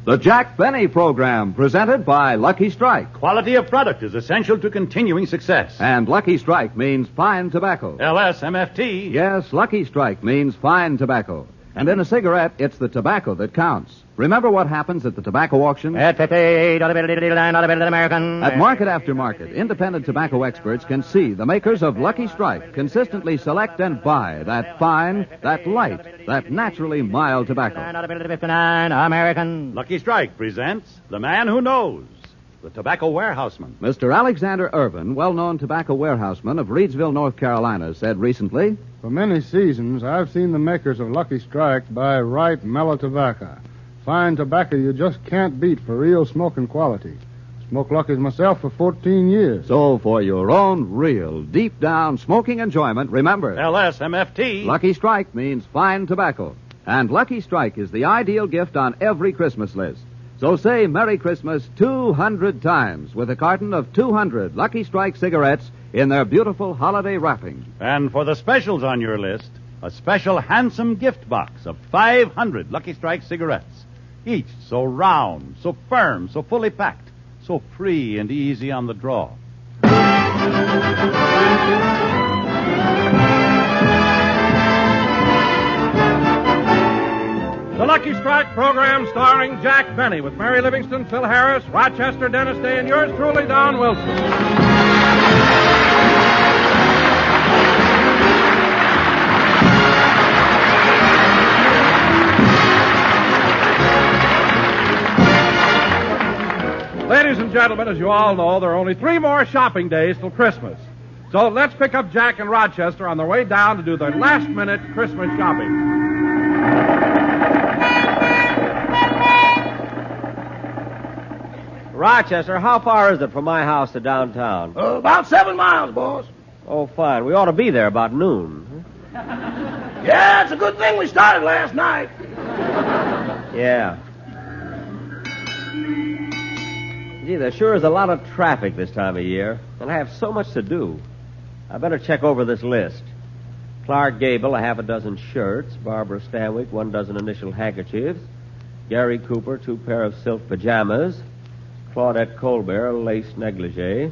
The Jack Benny Program, presented by Lucky Strike. Quality of product is essential to continuing success. And Lucky Strike means fine tobacco. LSMFT. Yes, Lucky Strike means fine tobacco. And in a cigarette, it's the tobacco that counts. Remember what happens at the tobacco auction? At 50, American. At market after market, independent tobacco experts can see the makers of Lucky Strike consistently select and buy that fine, that light, that naturally mild tobacco. American. Lucky Strike presents The Man Who Knows, the tobacco warehouseman. Mr. Alexander Irvin, well-known tobacco warehouseman of Reidsville, North Carolina, said recently, "For many seasons, I've seen the makers of Lucky Strike buy ripe, mellow tobacco. Fine tobacco you just can't beat for real smoking quality. Smoked Lucky's myself for 14 years. So for your own real, deep-down smoking enjoyment, remember, LSMFT. Lucky Strike means fine tobacco. And Lucky Strike is the ideal gift on every Christmas list. So say Merry Christmas 200 times with a carton of 200 Lucky Strike cigarettes in their beautiful holiday wrapping. And for the specials on your list, a special handsome gift box of 500 Lucky Strike cigarettes. Each so round, so firm, so fully packed, so free and easy on the draw. The Lucky Strike program starring Jack Benny with Mary Livingston, Phil Harris, Rochester, Dennis Day, and yours truly, Don Wilson. Ladies and gentlemen, as you all know, there are only 3 more shopping days till Christmas. So let's pick up Jack and Rochester on their way down to do their last-minute Christmas shopping. Rochester, how far is it from my house to downtown? About 7 miles, boss. Oh, fine. We ought to be there about noon. Yeah, it's a good thing we started last night. Yeah. Gee, there sure is a lot of traffic this time of year, and I have so much to do. I better check over this list. Clark Gable, 6 shirts. Barbara Stanwyck, 12 initial handkerchiefs. Gary Cooper, 2 pair of silk pajamas. Claudette Colbert, a lace negligee.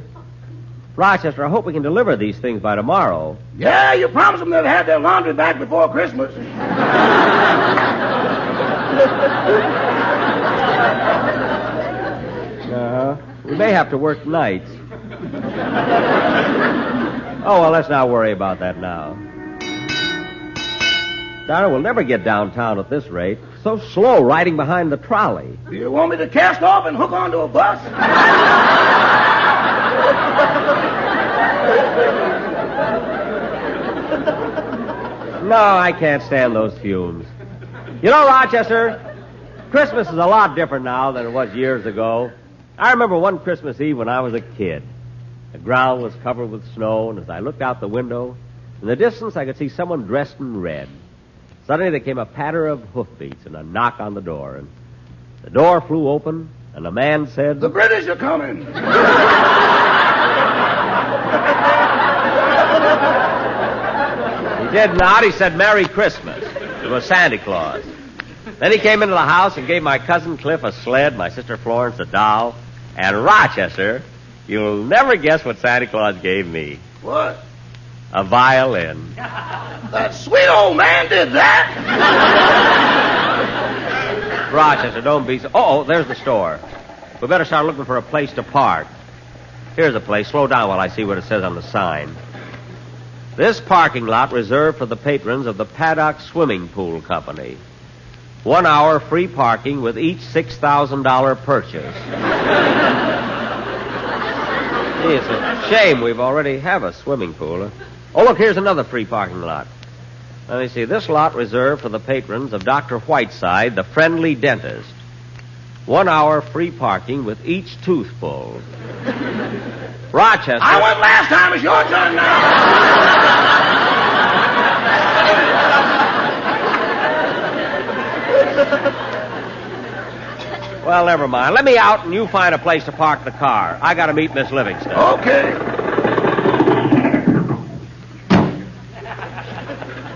Rochester, I hope we can deliver these things by tomorrow. Yeah, you promised them they'd have their laundry back before Christmas. We may have to work nights. Oh, well, let's not worry about that now. Darn, we'll never get downtown at this rate. So slow riding behind the trolley. You want me to cast off and hook onto a bus? No, I can't stand those fumes. You know, Rochester, Christmas is a lot different now than it was years ago. I remember one Christmas Eve when I was a kid. The ground was covered with snow, and as I looked out the window, in the distance I could see someone dressed in red. Suddenly there came a patter of hoofbeats and a knock on the door, and the door flew open, and a man said, "The British are coming." He did not. He said, "Merry Christmas." It was Santa Claus. Then he came into the house and gave my cousin Cliff a sled, my sister Florence a doll, and Rochester, you'll never guess what Santa Claus gave me. What? A violin. That sweet old man did that? Rochester, don't be so... Oh, there's the store. We better start looking for a place to park. Here's a place. Slow down while I see what it says on the sign. This parking lot reserved for the patrons of the Paddock Swimming Pool Company. 1 hour free parking with each $6,000 purchase. Gee, it's a shame we've already have a swimming pool. Oh, look, here's another free parking lot. Let me see. This lot reserved for the patrons of Dr. Whiteside, the friendly dentist. 1 hour free parking with each tooth pulled. Rochester. I went last time. It's your turn now. Well, never mind. Let me out and you find a place to park the car. I got to meet Miss Livingston. Okay.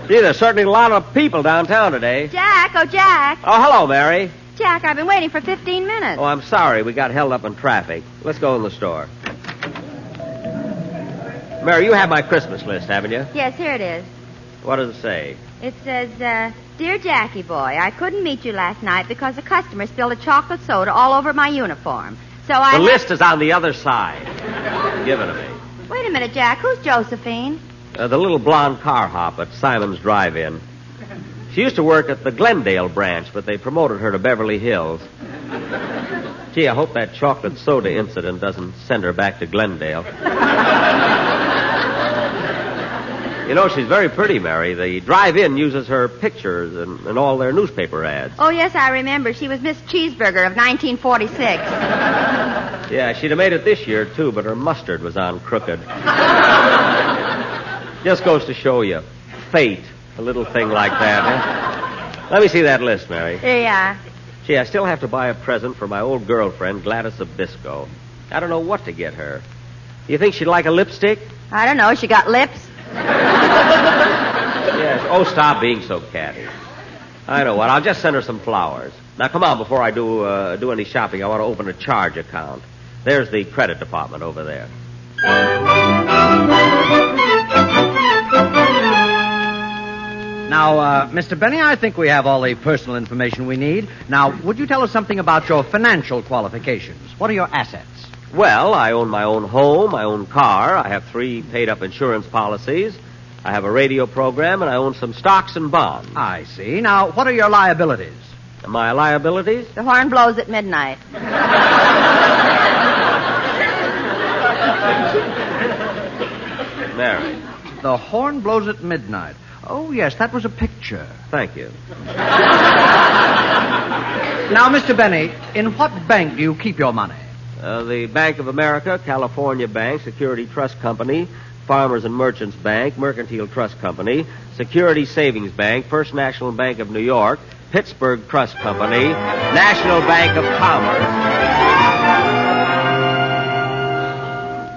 Gee, there's certainly a lot of people downtown today. Jack, oh, Jack. Oh, hello, Mary. Jack, I've been waiting for 15 minutes. Oh, I'm sorry. We got held up in traffic. Let's go in the store. Mary, you have my Christmas list, haven't you? Yes, here it is. What does it say? It says, Dear Jackie boy, I couldn't meet you last night because a customer spilled a chocolate soda all over my uniform. So The list is on the other side. Give it to me. Wait a minute, Jack. Who's Josephine? The little blonde car hop at Simon's Drive-In. She used to work at the Glendale branch, but they promoted her to Beverly Hills. Gee, I hope that chocolate soda incident doesn't send her back to Glendale. You know, she's very pretty, Mary. The Drive-In uses her pictures in all their newspaper ads. Oh, yes, I remember. She was Miss Cheeseburger of 1946. Yeah, she'd have made it this year, too, but her mustard was on crooked. Just goes to show you. Fate. A little thing like that, eh? Let me see that list, Mary. Here you are. Gee, I still have to buy a present for my old girlfriend, Gladys of Bisco. I don't know what to get her. You think she'd like a lipstick? I don't know. She got lips. Yes. Oh, stop being so catty. I know what. I'll just send her some flowers. Now, come on. Before I do any shopping, I want to open a charge account. There's the credit department over there. Now, Mr. Benny, I think we have all the personal information we need. Now, would you tell us something about your financial qualifications? What are your assets? Well, I own my own home, my own car. I have 3 paid-up insurance policies. I have a radio program, and I own some stocks and bonds. I see. Now, what are your liabilities? My liabilities? The horn blows at midnight. Mary. The horn blows at midnight. Oh, yes, that was a picture. Thank you. Now, Mr. Benny, in what bank do you keep your money? The Bank of America, California Bank, Security Trust Company, Farmers and Merchants Bank, Mercantile Trust Company, Security Savings Bank, First National Bank of New York, Pittsburgh Trust Company, National Bank of Commerce.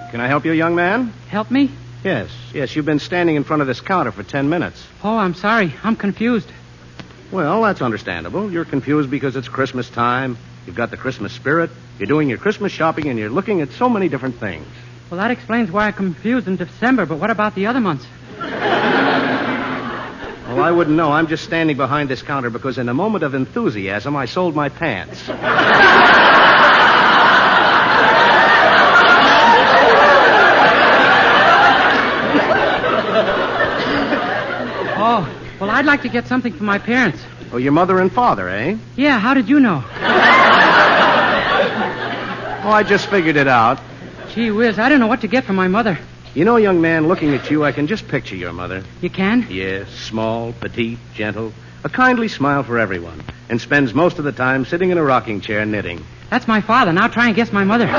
Can I help you, young man? Help me? Yes, you've been standing in front of this counter for 10 minutes. Oh, I'm sorry. I'm confused. Well, that's understandable. You're confused because it's Christmas time. You've got the Christmas spirit. You're doing your Christmas shopping, and you're looking at so many different things. Well, that explains why I'm confused in December, but what about the other months? Well, I wouldn't know. I'm just standing behind this counter because in a moment of enthusiasm, I sold my pants. Oh, well, I'd like to get something for my parents. Oh, your mother and father, eh? Yeah, how did you know? Oh, I just figured it out. Gee whiz, I don't know what to get for my mother. You know, young man, looking at you, I can just picture your mother. You can? Yes, small, petite, gentle, a kindly smile for everyone, and spends most of the time sitting in a rocking chair knitting. That's my father. Now try and guess my mother.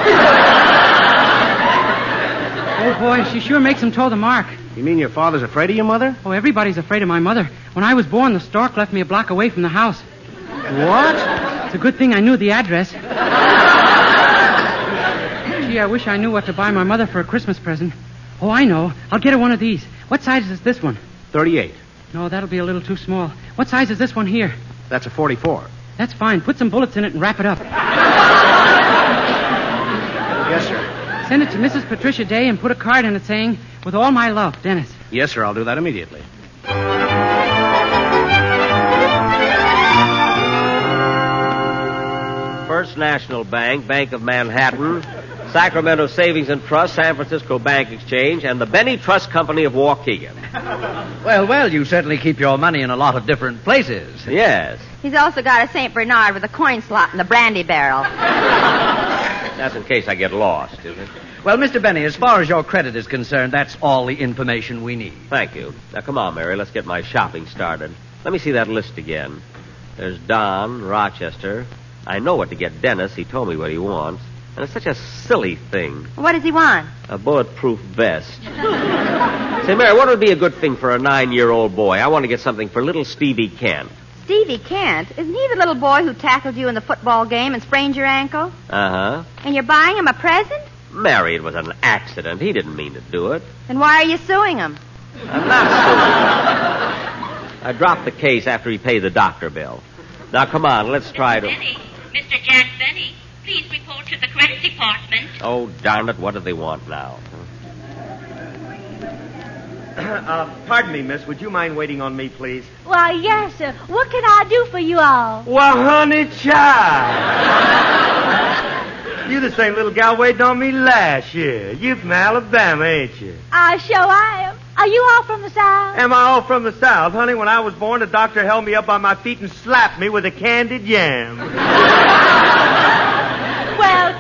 Oh, boy, she sure makes him toe the mark. You mean your father's afraid of your mother? Oh, everybody's afraid of my mother. When I was born, the stork left me a block away from the house. What? It's a good thing I knew the address. Gee, I wish I knew what to buy my mother for a Christmas present. Oh, I know. I'll get her one of these. What size is this one? 38. No, that'll be a little too small. What size is this one here? That's a 44. That's fine. Put some bullets in it and wrap it up. Yes, sir. Send it to Mrs. Patricia Day and put a card in it saying, "With all my love, Dennis." Yes, sir. I'll do that immediately. First National Bank, Bank of Manhattan, Sacramento Savings and Trust, San Francisco Bank Exchange, and the Benny Trust Company of Waukegan. Well, you certainly keep your money in a lot of different places. Yes. He's also got a St. Bernard with a coin slot in the brandy barrel. That's in case I get lost, is it? Well, Mr. Benny, as far as your credit is concerned, that's all the information we need. Thank you. Now, come on, Mary. Let's get my shopping started. Let me see that list again. There's Don, Rochester. I know what to get Dennis. He told me what he wants. And it's such a silly thing. What does he want? A bulletproof vest. Say, Mary, what would be a good thing for a 9-year-old boy? I want to get something for little Stevie Kent. Stevie Kent? Isn't he the little boy who tackled you in the football game and sprained your ankle? Uh-huh. And you're buying him a present? Mary, it was an accident. He didn't mean to do it. Then why are you suing him? I'm not suing him. I dropped the case after he paid the doctor bill. Now, come on, let's try to... Benny, Mr. Jack Benny, please report to the credit department. Oh, darn it, what do they want now? Pardon me, miss. Would you mind waiting on me, please? Why, yes, sir. What can I do for you all? Well, honey child. You the same little gal waiting on me last year. You from Alabama, ain't you? I sure I am. Are you all from the South? Am I all from the South? Honey, when I was born, the doctor held me up on my feet and slapped me with a candied yam. Well,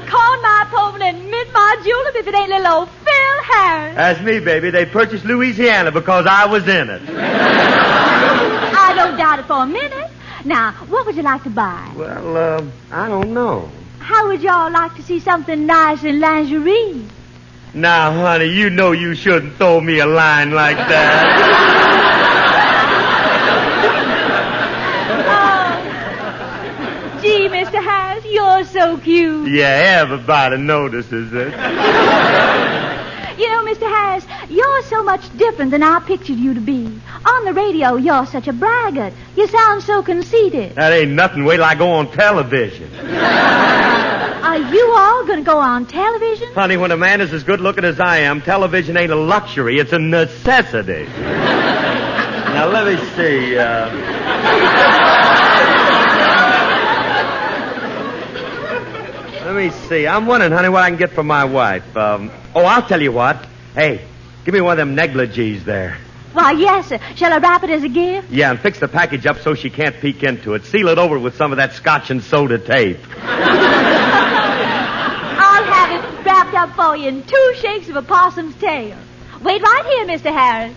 corn my povin' and mint my julep if it ain't little old Phil Harris. That's me, baby. They purchased Louisiana because I was in it. I don't doubt it for a minute. Now, what would you like to buy? Well, I don't know. How would y'all like to see something nice in lingerie? Now, honey, you know you shouldn't throw me a line like that. Oh, gee, Mr. Harris, you're so cute. Yeah, everybody notices it. You know, Mr. Harris, you're so much different than I pictured you to be. On the radio, you're such a braggart. You sound so conceited. That ain't nothing. Wait till I go on television. Are you all going to go on television? Honey, when a man is as good looking as I am, television ain't a luxury. It's a necessity. Now, let me see. Let me see. I'm wondering, honey, what I can get for my wife. I'll tell you what. Hey, give me one of them negligees there. Why, yes, sir. Shall I wrap it as a gift? Yeah, and fix the package up so she can't peek into it. Seal it over with some of that scotch and soda tape. I'll have it wrapped up for you in 2 shakes of a possum's tail. Wait right here, Mr. Harris.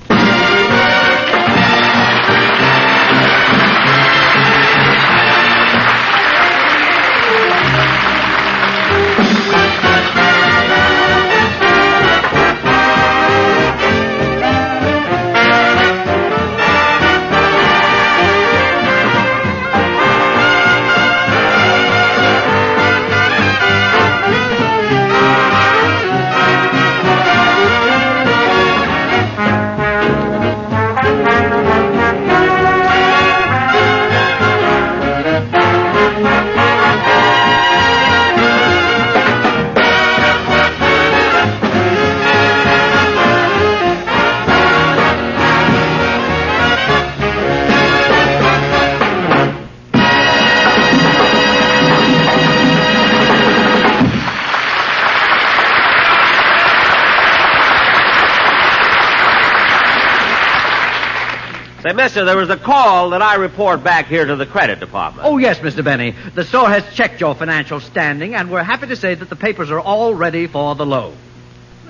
Say, mister, there was a call that I report back here to the credit department. Oh, yes, Mr. Benny. The store has checked your financial standing, and we're happy to say that the papers are all ready for the loan.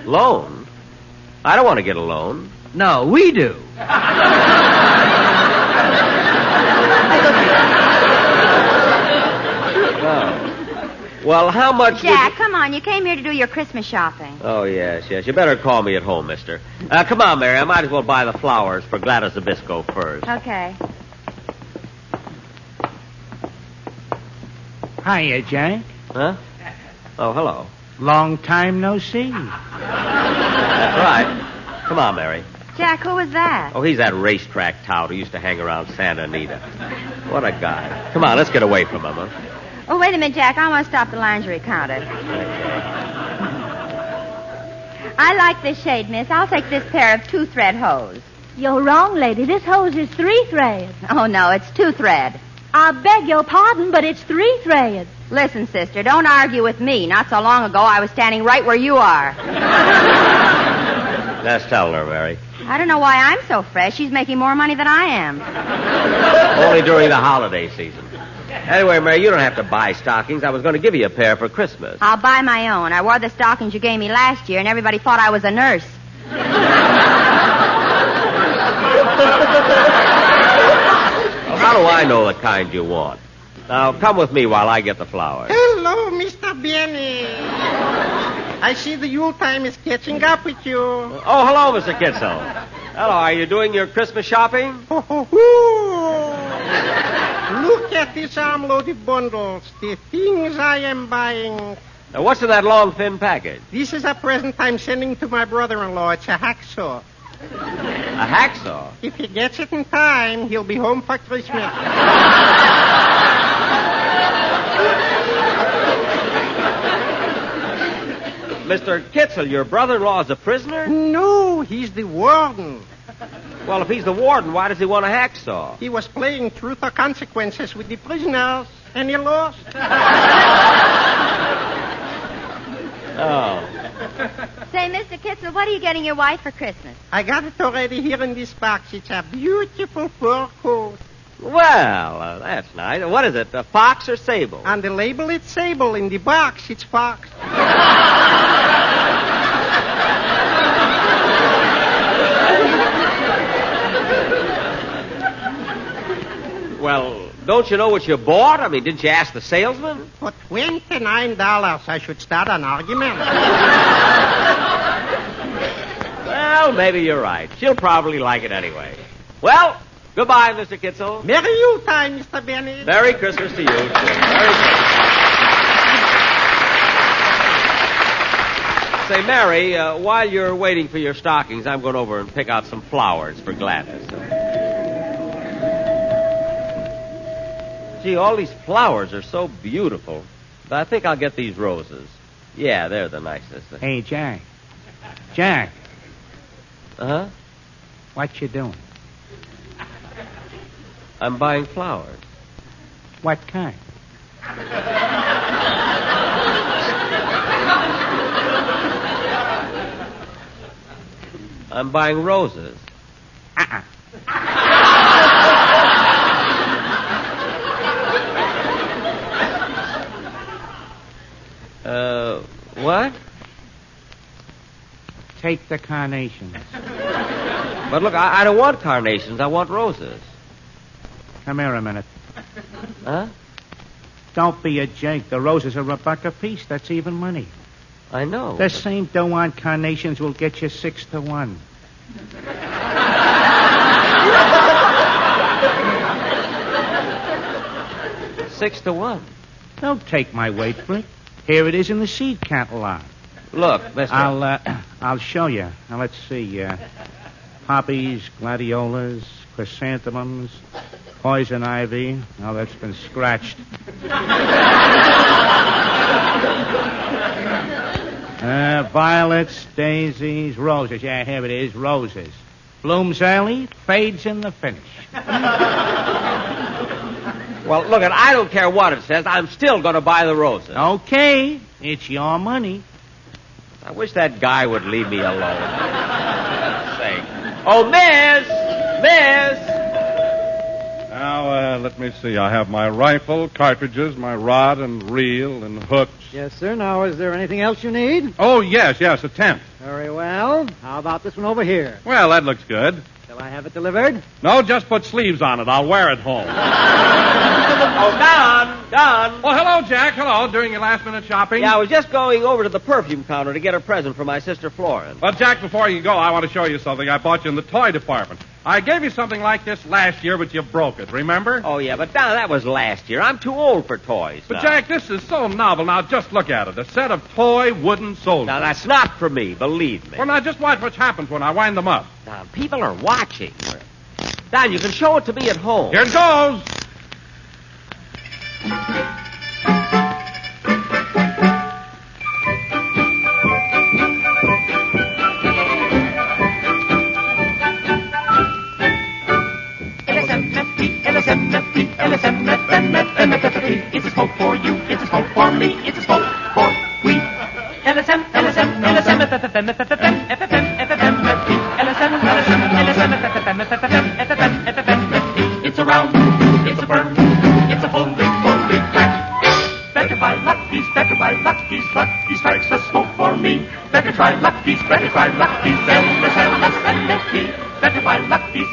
Loan? I don't want to get a loan. No, we do. Oh. Well, how much Jack, come on. You came here to do your Christmas shopping. Oh, yes. You better call me at home, mister. Come on, Mary. I might as well buy the flowers for Gladys Zabisco first. Okay. Hiya, Jack. Huh? Oh, hello. Long time no see. That's right. Come on, Mary. Jack, who was that? Oh, he's that racetrack tout who used to hang around Santa Anita. What a guy. Come on, let's get away from him, huh? Oh, wait a minute, Jack. I want to stop the lingerie counter. I like this shade, miss. I'll take this pair of 2-thread hose. You're wrong, lady. This hose is 3 threads. Oh, no, it's 2-thread. I beg your pardon, but it's 3 threads. Listen, sister, don't argue with me. Not so long ago, I was standing right where you are. Let's tell her, Mary. I don't know why I'm so fresh. She's making more money than I am. Only during the holiday season. Anyway, Mary, you don't have to buy stockings. I was going to give you a pair for Christmas. I'll buy my own. I wore the stockings you gave me last year, and everybody thought I was a nurse. How do I know the kind you want? Now, come with me while I get the flowers. Hello, Mr. Benny. I see the Yule time is catching up with you. Oh, hello, Mr. Kitzel. Hello, are you doing your Christmas shopping? Look at these arm-loaded bundles. The things I am buying. Now, what's in that long, thin package? This is a present I'm sending to my brother-in-law. It's a hacksaw. A hacksaw? If he gets it in time, he'll be home for Christmas. Mr. Kitzel, your brother-in-law is a prisoner? No, he's the warden. Well, if he's the warden, why does he want a hacksaw? He was playing truth or consequences with the prisoners, and he lost. Oh. Say, Mr. Kitzel, what are you getting your wife for Christmas? I got it already here in this box. It's a beautiful fur coat. Well, that's nice. What is it, a fox or sable? On the label, it's sable. In the box, it's fox. Well, don't you know what you bought? I mean, didn't you ask the salesman? For $29, I should start an argument. Well, maybe you're right. She'll probably like it anyway. Well, goodbye, Mr. Kitzel. Merry Yuletime, Mr. Benny. Merry Christmas to you, too. Merry Christmas. Say, Mary, while you're waiting for your stockings, I'm going over and pick out some flowers for Gladys. Gee, all these flowers are so beautiful. But I think I'll get these roses. Yeah, they're the nicest. Hey, Jack. Jack. Uh-huh? What you doing? I'm buying flowers. What kind? I'm buying roses. What? Take the carnations. But look, I don't want carnations. I want roses. Come here a minute. Huh? Don't be a jake. The roses are $1 a piece. That's even money. I know. The same dough on carnations will get you 6 to 1. Six to 1. Don't take my word for it. Here it is in the seed catalog. Look, mister. I'll show you. Now, let's see. Poppies, gladiolas, chrysanthemums, poison ivy. Oh, that's been scratched. Violets, daisies, roses. Yeah, here it is, roses. Blooms early, fades in the finish. Well, look, I don't care what it says. I'm still going to buy the roses. Okay, it's your money. I wish that guy would leave me alone. Say, oh, Miss! Now, let me see. I have my rifle, cartridges, my rod and reel and hooks. Yes, sir. Now, is there anything else you need? Oh, yes, a tent. Very well. How about this one over here? Well, that looks good. Shall I have it delivered? No, just put sleeves on it. I'll wear it home. Oh, Don. Well, hello, Jack. Hello. Doing your last-minute shopping? Yeah, I was just going over to the perfume counter to get a present for my sister Florence. Well, Jack, before you go, I want to show you something I bought you in the toy department. I gave you something like this last year, but you broke it, remember? Oh, yeah, but Don, that was last year. I'm too old for toys But, now. Jack, this is so novel. Now, just look at it. A set of toy wooden soldiers. Now, that's not for me, believe me. Well, now, just watch what happens when I wind them up. Don, people are watching. Don, you can show it to me at home. Here it goes. It's a smoke for you, it's a smoke for me, it's a smoke for we. LSM, LSM, LSM, FFM, FFM, FFM, FFM, LSM, LSM, LSM, FFM, FFM, FFM, FFM. It's a round, it's a burn, it's a holy crack. Better buy Lucky's, Lucky strikes a smoke for me. Better try Lucky's, LSLSMFP. Better buy Lucky's,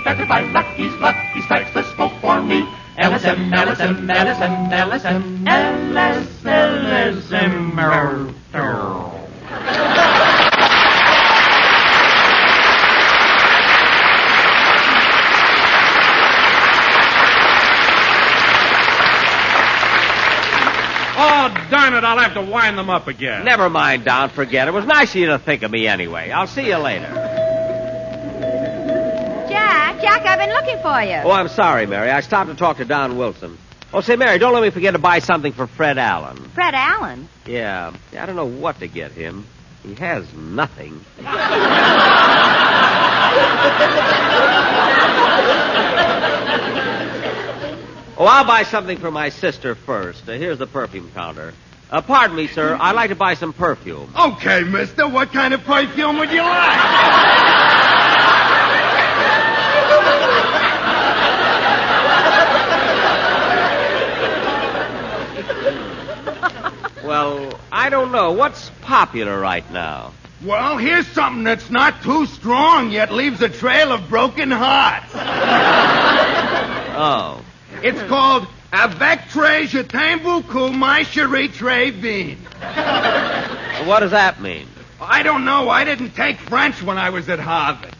Lucky strikes the smoke for me. LSM, LSM, LSM, LSM, LSM, Oh, darn it, I'll have to wind them up again. Never mind, Don, forget it. It was nice of you to think of me anyway. I'll see you later. Jack, I've been looking for you. Oh, I'm sorry, Mary. I stopped to talk to Don Wilson. Oh, say, Mary, don't let me forget to buy something for Fred Allen. Fred Allen? Yeah, I don't know what to get him. He has nothing. Oh, I'll buy something for my sister first. Here's the perfume counter. Pardon me, sir. I'd like to buy some perfume. Okay, mister. What kind of perfume would you like? Well, I don't know. What's popular right now? Well, here's something that's not too strong, yet leaves a trail of broken hearts. Oh. It's called Avec très je t'aime beaucoup, my chérie très bien. What does that mean? I don't know. I didn't take French when I was at Harvard.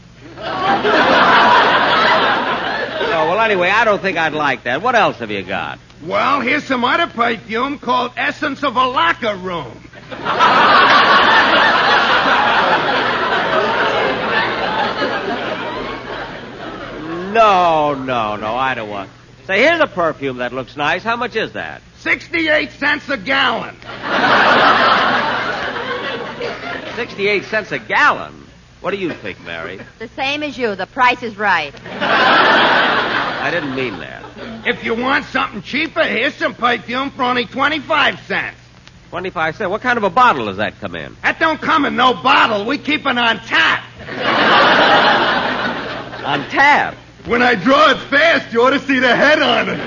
Oh, well, anyway, I don't think I'd like that. What else have you got? Well, here's some other perfume called Essence of a Locker Room. No, I don't want. Say, here's a perfume that looks nice. How much is that? 68 cents a gallon. 68 cents a gallon? What do you think, Mary? The same as you. The price is right. I didn't mean that. If you want something cheaper, here's some perfume for only 25 cents. 25 cents? What kind of a bottle does that come in? That don't come in no bottle. We keep it on tap. On tap? When I draw it fast, you ought to see the head on it.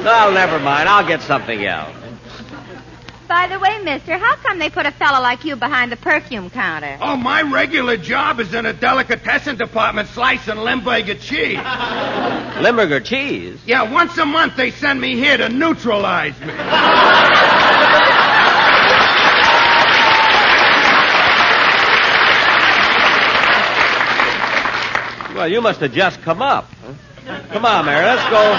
Well, never mind. I'll get something else. By the way, mister, how come they put a fellow like you behind the perfume counter? Oh, my regular job is in a delicatessen department slicing Limburger cheese. Limburger cheese? Yeah, once a month they send me here to neutralize me. Well, you must have just come up. Huh? Come on, Mary, let's go.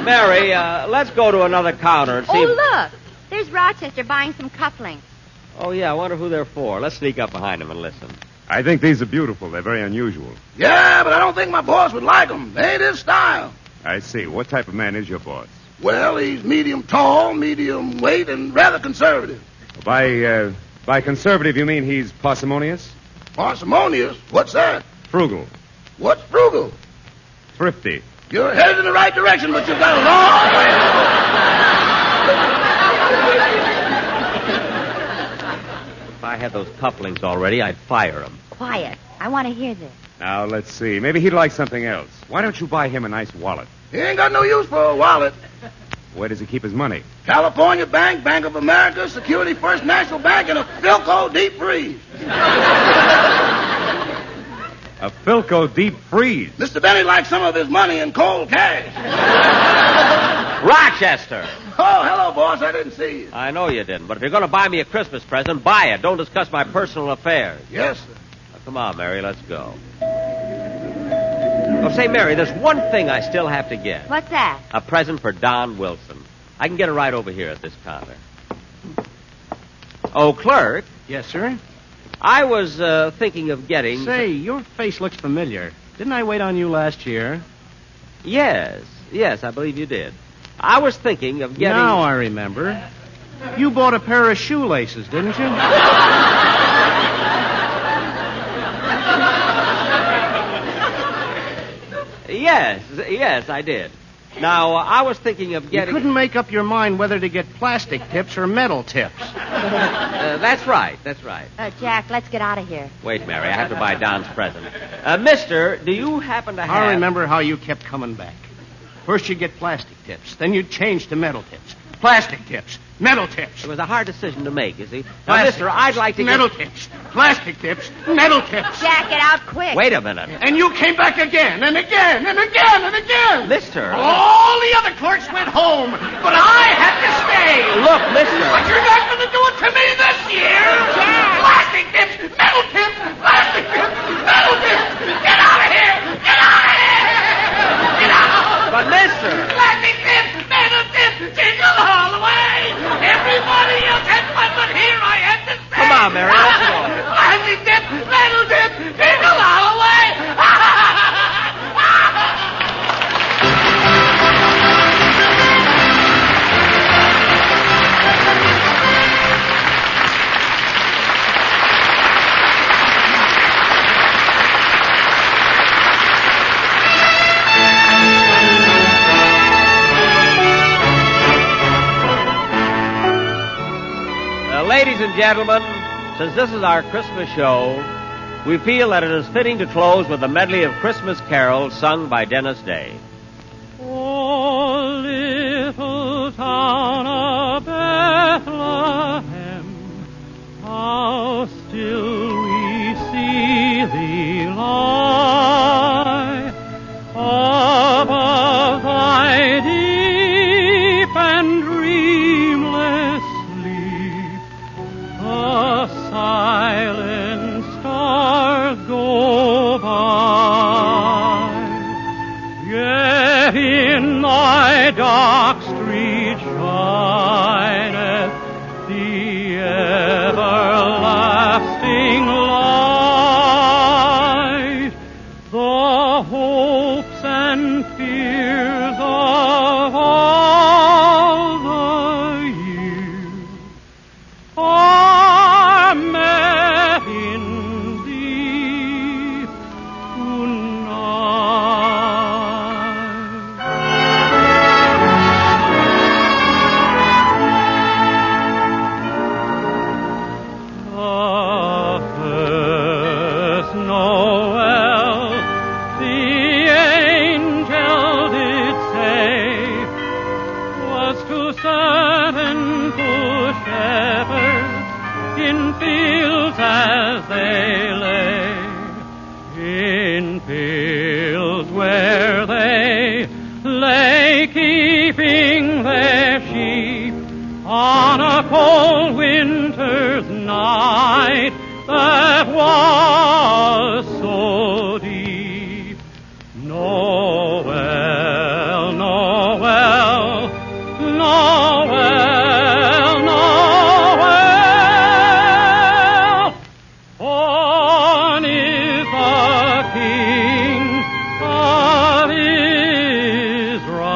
Mary, let's go to another counter and see... Oh, look. There's Rochester buying some cufflinks. Oh, yeah, I wonder who they're for. Let's sneak up behind them and listen. I think these are beautiful. They're very unusual. Yeah, but I don't think my boss would like them. They ain't his style. I see. What type of man is your boss? Well, he's medium tall, medium weight, and rather conservative. By conservative, you mean he's parsimonious? Parsimonious? What's that? Frugal. What's frugal? Thrifty. You're headed in the right direction, but you've got a long way to go. If I had those couplings already, I'd fire them. Quiet. I want to hear this. Now, let's see. Maybe he'd like something else. Why don't you buy him a nice wallet? He ain't got no use for a wallet. Where does he keep his money? California Bank, Bank of America, Security First National Bank, and a Philco deep freeze. A Philco deep freeze? Mr. Benny likes some of his money in cold cash. Rochester! Oh, hello, boss. I didn't see you. I know you didn't, but if you're going to buy me a Christmas present, buy it. Don't discuss my personal affairs. Yes, sir. Now, come on, Mary, let's go. Oh, say, Mary, there's one thing I still have to get. What's that? A present for Don Wilson. I can get it right over here at this counter. Oh, clerk. Yes, sir? I was thinking of getting... Say, your face looks familiar. Didn't I wait on you last year? Yes, I believe you did. I was thinking of getting... Now I remember. You bought a pair of shoelaces, didn't you? Yes, I did. Now, I was thinking of getting... You couldn't make up your mind whether to get plastic tips or metal tips. That's right. Jack, let's get out of here. Wait, Mary, I have to buy Don's present. Mister, do you happen to have... I remember how you kept coming back. First you'd get plastic tips, then you'd change to metal tips. Plastic tips, metal tips. It was a hard decision to make, you see. Now, mister, I'd like to metal tips, plastic tips, metal tips. Jack, get out quick. Wait a minute. And you came back again, and again, and again, and again. Mister. All the other clerks went home, but I had to stay. Look, mister. But you're not going to do it to me this year. Jack. Plastic tips, metal tips, plastic tips, metal tips. Get out of here. Get out of here. Get out. But, mister. Plastic tips, metal tips, jingle all the way. Everybody else had fun, but here I had to stay. Come on, Mary, let's go. and gentlemen, since this is our Christmas show, we feel that it is fitting to close with a medley of Christmas carols sung by Dennis Day. Oh, little town of Bethlehem, how still we see thee lie above thy deep and dreamless sleep. The silent stars go by, yet in thy dark street shineth the everlasting light. The hopes and fears of all the years are met in thee tonight. The first Noel, the angel did say, was to certain poor shepherds in fields as they lay, in fields where they lay keeping their sheep on a cold winter's night that was so deep. Noel, Noel, Noel, Noel, born is the King of Israel.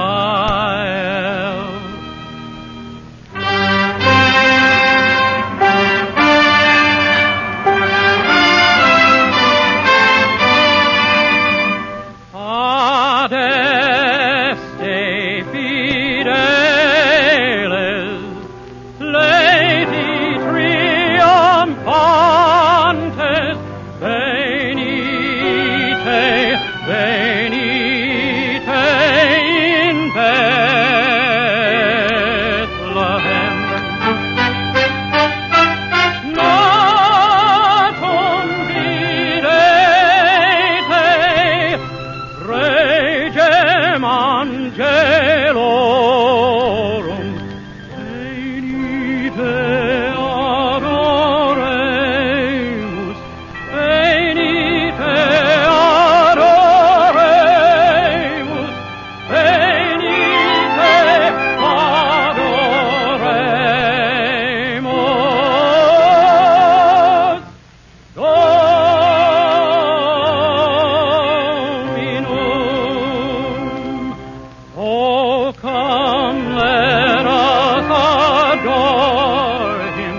Adeste fideles, Lady triumphantes, venite, venite in Bethlehem. Natum videte, regem angelorum, venite adoremus, venite adoremus, venite adoremus. Dominum. Oh, come, let us adore him.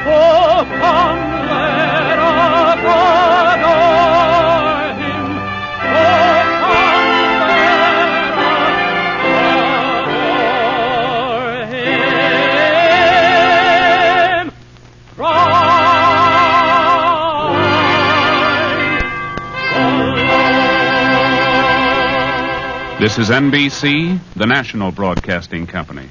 Oh, come, let us adore him. Oh, come, let us adore him. This is NBC, the national broadcasting company.